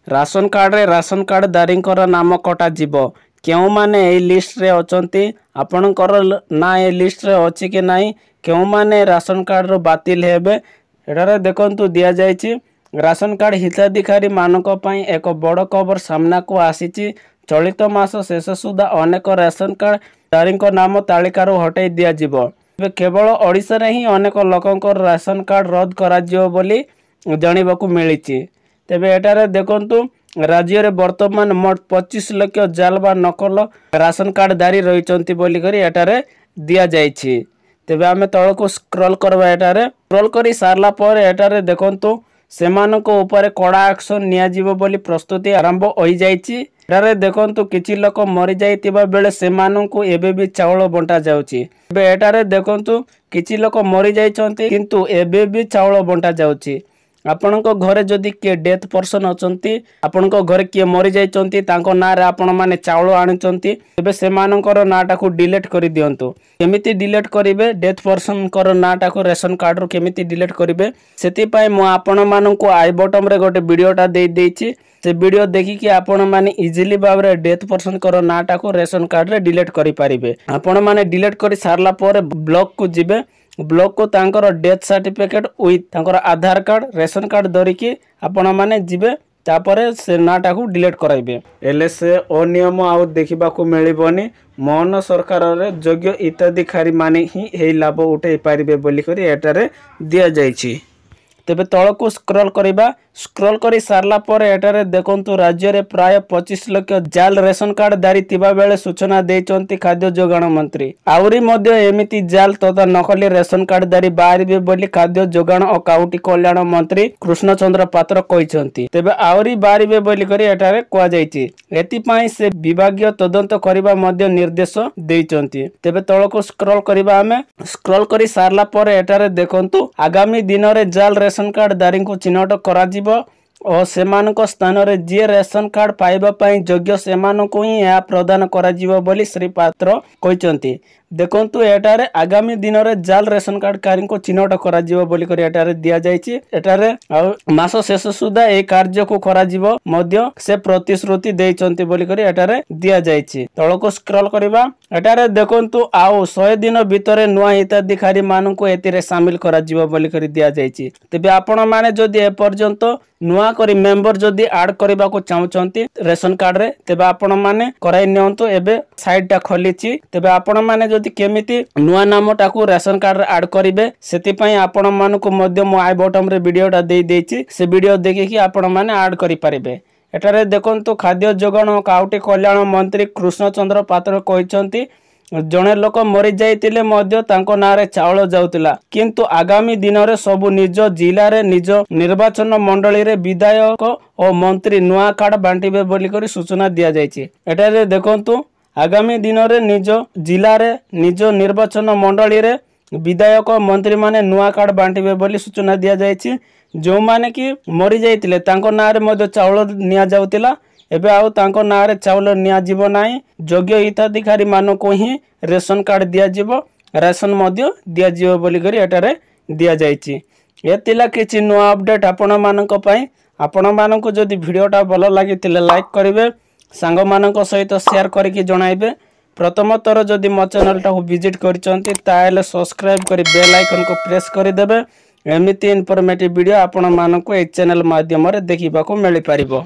Ration card रे ration card दारींकर नाम कटा जीवो केउ माने ए लिस्ट रे अचंती आपणकर ना ए लिस्ट रे अछि कि नाही केउ माने राशन कार्ड रो बातिल हेबे एटारे देखंतु दिया जायछि राशन कार्ड हिताधिकारी मानक पई एक बड़ खबर सामना को आसीछि। चलित मास शेष सुधा अनेक राशन कार्ड दारींक नाम तालिकारु हटाई दिया जिवो। केवल ओडिशा रे ही अनेक लोकंकर राशन कार्ड रद्द करा जिवो बोली जानिबाकू मिलिछि। तेबे एटारे देखंतु राज्य रे वर्तमान मोट 25 लाख जाल बा नकल राशन कार्ड दारी रहिचंती बोली करी एटारे दिया जायछि। तेबे आमे तळको स्क्रॉल करबा एटारे स्क्रॉल करी सारला पर एटारे देखंतु सेमानको ऊपर कड़ा एक्शन निया जीवो बोली प्रस्तुति आरंभ होई जायछि। एटारे देखंतु किछि लोक मरि जायतिबा बेले सेमानको एबे भी चावल बंटा जाउछि। एबे एटारे देखंतु किछि लोक मरि जायछंती किंतु एबे भी चावल बंटा जाउछि। आपणको घरे जदि के डेथ पर्सन अचंती आपणको घरे के मरि जायचंती तांको ना रे आपण माने चावल आनिचंती एबे सेमानकर नाटा को डिलीट करि दियंतु। केमिति डिलीट करिवे डेथ पर्सन कर नाटा को रेशन कार्ड रो केमिति डिलीट करिवे सेति पय मो आपण माननको आई बटन रे गोटे वीडियोटा दे देछि। से वीडियो देखि कि आपण माने इजीली बाबरे डेथ पर्सन कर नाटा को रेशन कार्ड रे डिलीट करि पारिबे। आपण माने डिलीट करि सारला पर ब्लॉक को जिबे ब्लॉक को तांकर डेथ सर्टिफिकेट विथ तांकर आधार कार्ड रेशन कार्ड धरी कि आपण माने जिबे तापरे से नाटा को डिलीट कराइबे। एले से अनियम आउ देखिबा को मिलिबनी। मोहन सरकार रे योग्य हिताधिकारी माने ही हे लाभ उठै पारिबे बोली करी एटारे दिया जायछि। तेबे तळको स्क्रॉल करिबा स्क्रॉल करी सारला पर एटारे देखंतु राज्य रे प्राय 25 लाख जाल रेशन कार्ड दारी तिबा बेले सूचना देचंती खाद्य जोगाण मंत्री। आउरी मध्य एमिति जाल तथा नकली रेशन कार्ड दारी बाहरिबे बोली खाद्य जोगाण और काउटी कल्याण मंत्री कृष्ण चंद्र पात्र कहिसंती। तेबे आउरी बाहरिबे बोली करी एटारे कोआ जायछि। एति पई से विभागीय तदंत करिबा मध्य निर्देश देचंती। तेबे तळको स्क्रॉल करिबा हमें स्क्रॉल करी सारला पर एटारे देखंतु आगामी दिन रे जाल रेशन कार्ड दारी को चिन्हट करा और सेमानक स्थान रे जे रेशन कार्ड पाइबा पई योग्य सेमानक ही या प्रदान करा जीवो बोली श्री पात्र कहिसंती। देखंतु एटारे आगामी दिन रे जाल रेशन कार्ड कारी को चिन्हट करा जीवो बोली करी एटारे दिया जायछि। एटारे मास शेष सुधा ए कार्य को करा जीवो मध्य से प्रतिश्रुति देइचंती बोली करी एटारे दिया जायछि। तळको स्क्रॉल करिबा एटारे देखंतु आउ 100 दिन भितरे नुवा हिताधिकारी माननको एतिरे शामिल करा जीवो बोली करी दिया जायछि। तेबे आपण माने जदि ए पर्यंत नुआ करी मेंबर जदि ऐड करबा को चाहउचंती रेशन कार्ड रे तेबे आपण माने कराइ नियंतु। एबे साइट टा खोलिछि। तेबे आपण माने जदि केमिति नुआ नामटा को रेशन कार्ड रे ऐड करिवे सेति पई आपण मानको मध्य मो आई बटन रे वीडियोटा देई देछि। से वीडियो देखि कि आपण माने ऐड करि पारिबे। एटारे देखंतु खाद्य जोगाण और काउटी कल्याण मंत्री कृष्ण चंद्र पात्र कहिसंती जने लोक मरि जाइतिले मध्य तांको नारे चावल जाउतिला किंतु आगामी दिन रे सब निज जिला रे निज निर्वाचन मंडली रे विधायक और मंत्री नुआ कार्ड बांटिबे बोली करी सूचना दिया जायछि। एटारे देखंतु आगामी दिन रे निज जिला रे निज निर्वाचन मंडली रे विधायक मंत्री माने नुआ कार्ड बांटिबे बोली सूचना दिया जायछि। जो माने कि मरि जाइतिले तांको नारे मध्य चावल निया जाउतिला एबे आउ तांको नारे चावल निया जीवो नाही। योग्य हिताधिकारी मानको ही रेशन कार्ड दिया जीवो रेशन मध्य दिया जीवो बोली करी एटारे दिया जायछि। एतिला किछि नुआ अपडेट आपण मानको पई। आपण मानको जदि वीडियोटा भलो लागितिले लाइक करिवे सांग मानको सहित शेयर करिकि जणाइबे। प्रथम थर जदि मो चैनलटा को विजिट करिसंती ताहेले सब्सक्राइब करी बेल आइकन को प्रेस करि देबे। एमिति इन्फॉर्मेटिव वीडियो आपण मानको ए चैनल माध्यम रे देखिबा को मिलि पारिबो।